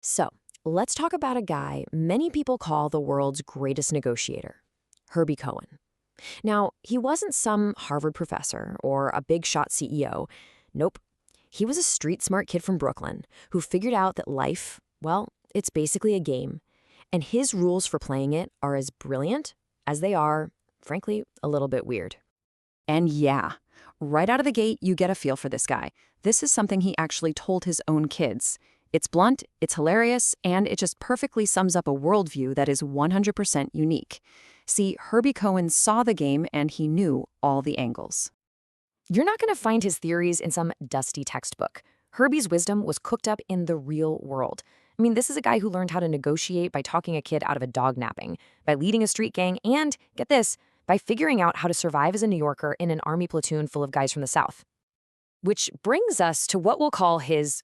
So, let's talk about a guy many people call the world's greatest negotiator, Herbie Cohen. Now, he wasn't some Harvard professor or a big shot CEO. Nope. He was a street smart kid from Brooklyn who figured out that life, well, it's basically a game. And his rules for playing it are as brilliant as they are, frankly, a little bit weird. And yeah, right out of the gate, you get a feel for this guy. This is something he actually told his own kids. It's blunt, it's hilarious, and it just perfectly sums up a worldview that is 100% unique. See, Herbie Cohen saw the game and he knew all the angles. You're not going to find his theories in some dusty textbook. Herbie's wisdom was cooked up in the real world. I mean, this is a guy who learned how to negotiate by talking a kid out of a dog napping, by leading a street gang, and, get this, by figuring out how to survive as a New Yorker in an army platoon full of guys from the South. Which brings us to what we'll call his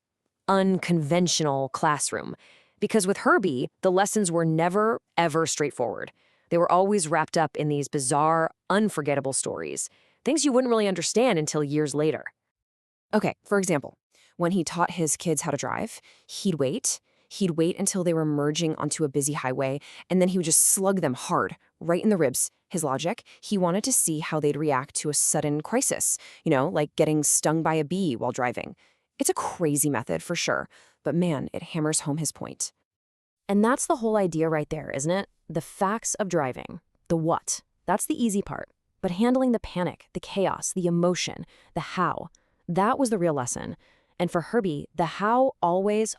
unconventional classroom. Because with Herbie, the lessons were never, ever straightforward. They were always wrapped up in these bizarre, unforgettable stories, things you wouldn't really understand until years later. Okay, for example, when he taught his kids how to drive, he'd wait. He'd wait until they were merging onto a busy highway, and then he would just slug them hard, right in the ribs. His logic, he wanted to see how they'd react to a sudden crisis, like getting stung by a bee while driving. It's a crazy method for sure, but man, it hammers home his point. And that's the whole idea right there, isn't it? The facts of driving. The what. That's the easy part. But handling the panic, the chaos, the emotion, the how, that was the real lesson. And for Herbie, the how always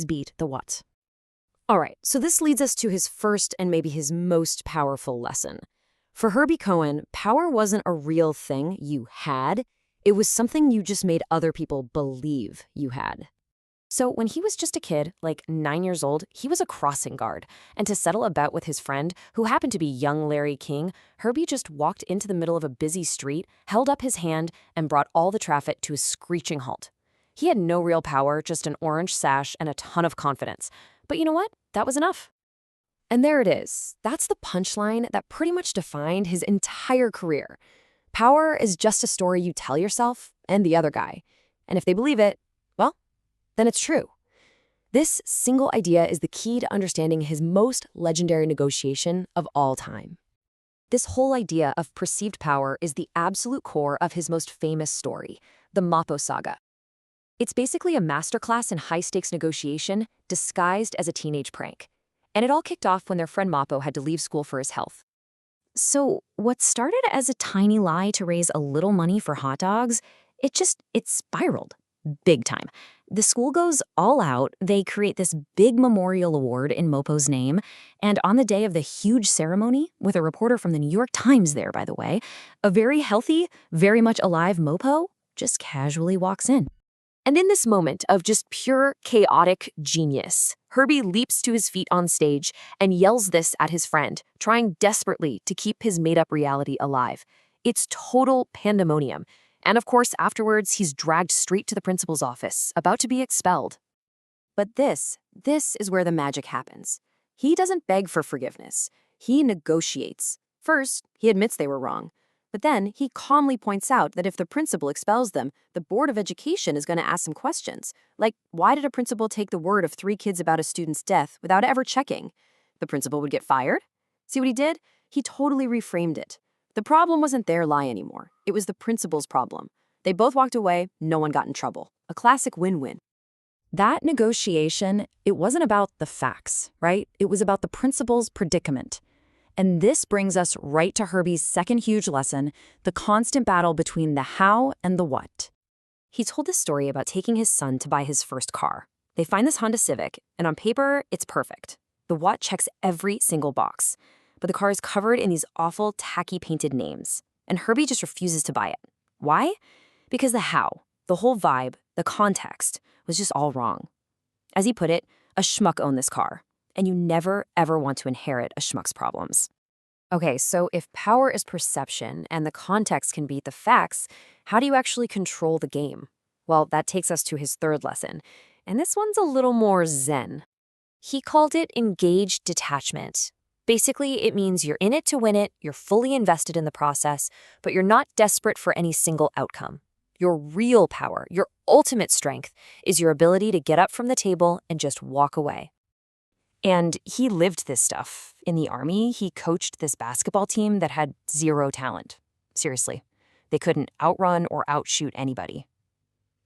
beat the what. All right, so this leads us to his first and maybe his most powerful lesson. For Herbie Cohen, power wasn't a real thing you had. It was something you just made other people believe you had. So when he was just a kid, like 9 years old, he was a crossing guard. And to settle a bout with his friend, who happened to be young Larry King, Herbie just walked into the middle of a busy street, held up his hand, and brought all the traffic to a screeching halt. He had no real power, just an orange sash and a ton of confidence. But you know what? That was enough. And there it is. That's the punchline that pretty much defined his entire career. Power is just a story you tell yourself and the other guy. And if they believe it, well, then it's true. This single idea is the key to understanding his most legendary negotiation of all time. This whole idea of perceived power is the absolute core of his most famous story, the Mappo saga. It's basically a masterclass in high-stakes negotiation disguised as a teenage prank. And it all kicked off when their friend Mappo had to leave school for his health. So what started as a tiny lie to raise a little money for hot dogs, it spiraled big time. The school goes all out. They create this big memorial award in Mappo's name. And on the day of the huge ceremony, with a reporter from the New York Times there, by the way, a very healthy, very much alive Mappo just casually walks in. And in this moment of just pure chaotic genius, Herbie leaps to his feet on stage and yells this at his friend, trying desperately to keep his made-up reality alive. It's total pandemonium. And of course, afterwards, he's dragged straight to the principal's office, about to be expelled. But this is where the magic happens. He doesn't beg for forgiveness. He negotiates. First, he admits they were wrong. But then he calmly points out that if the principal expels them, the Board of Education is going to ask some questions. Like, why did a principal take the word of 3 kids about a student's death without ever checking? The principal would get fired? See what he did? He totally reframed it. The problem wasn't their lie anymore. It was the principal's problem. They both walked away, no one got in trouble. A classic win-win. That negotiation, it wasn't about the facts, right? It was about the principal's predicament. And this brings us right to Herbie's second huge lesson, the constant battle between the how and the what. He told this story about taking his son to buy his first car. They find this Honda Civic, and on paper, it's perfect. The what checks every single box. But the car is covered in these awful, tacky painted names. And Herbie just refuses to buy it. Why? Because the how, the whole vibe, the context, was just all wrong. As he put it, a schmuck owned this car. And you never, ever want to inherit a schmuck's problems. Okay, so if power is perception and the context can beat the facts, how do you actually control the game? Well, that takes us to his third lesson. And this one's a little more zen. He called it engaged detachment. Basically, it means you're in it to win it, you're fully invested in the process, but you're not desperate for any single outcome. Your real power, your ultimate strength is your ability to get up from the table and just walk away. And he lived this stuff. In the Army, he coached this basketball team that had zero talent. Seriously, they couldn't outrun or outshoot anybody.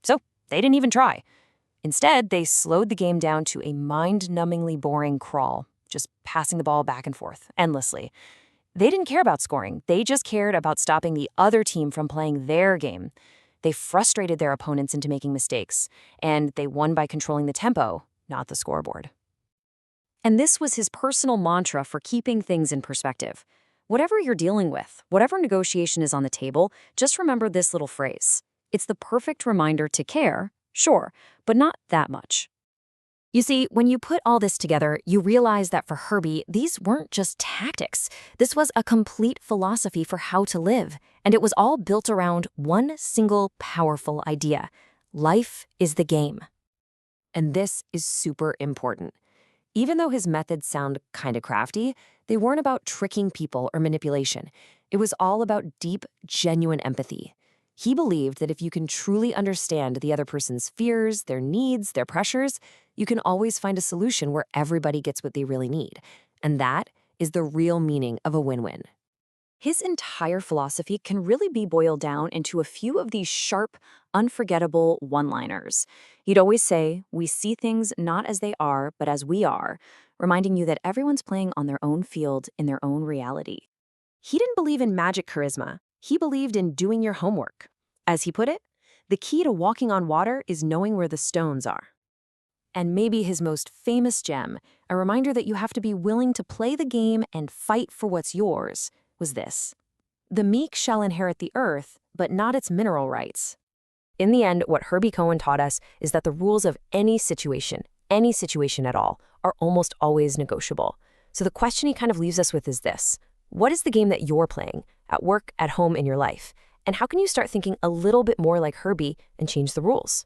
So they didn't even try. Instead, they slowed the game down to a mind-numbingly boring crawl, just passing the ball back and forth, endlessly. They didn't care about scoring. They just cared about stopping the other team from playing their game. They frustrated their opponents into making mistakes, and they won by controlling the tempo, not the scoreboard. And this was his personal mantra for keeping things in perspective. Whatever you're dealing with, whatever negotiation is on the table, just remember this little phrase. It's the perfect reminder to care, sure, but not that much. You see, when you put all this together, you realize that for Herbie, these weren't just tactics. This was a complete philosophy for how to live, and it was all built around one single powerful idea. Life is the game. And this is super important. Even though his methods sound kind of crafty, they weren't about tricking people or manipulation. It was all about deep, genuine empathy. He believed that if you can truly understand the other person's fears, their needs, their pressures, you can always find a solution where everybody gets what they really need. And that is the real meaning of a win-win. His entire philosophy can really be boiled down into a few of these sharp, unforgettable one-liners. He'd always say, "We see things not as they are, but as we are," reminding you that everyone's playing on their own field in their own reality. He didn't believe in magic charisma. He believed in doing your homework. As he put it, the key to walking on water is knowing where the stones are. And maybe his most famous gem, a reminder that you have to be willing to play the game and fight for what's yours, was this: "The meek shall inherit the earth, but not its mineral rights." In the end, what Herbie Cohen taught us is that the rules of any situation at all, are almost always negotiable. So the question he kind of leaves us with is this: what is the game that you're playing, at work, at home, in your life? And how can you start thinking a little bit more like Herbie and change the rules?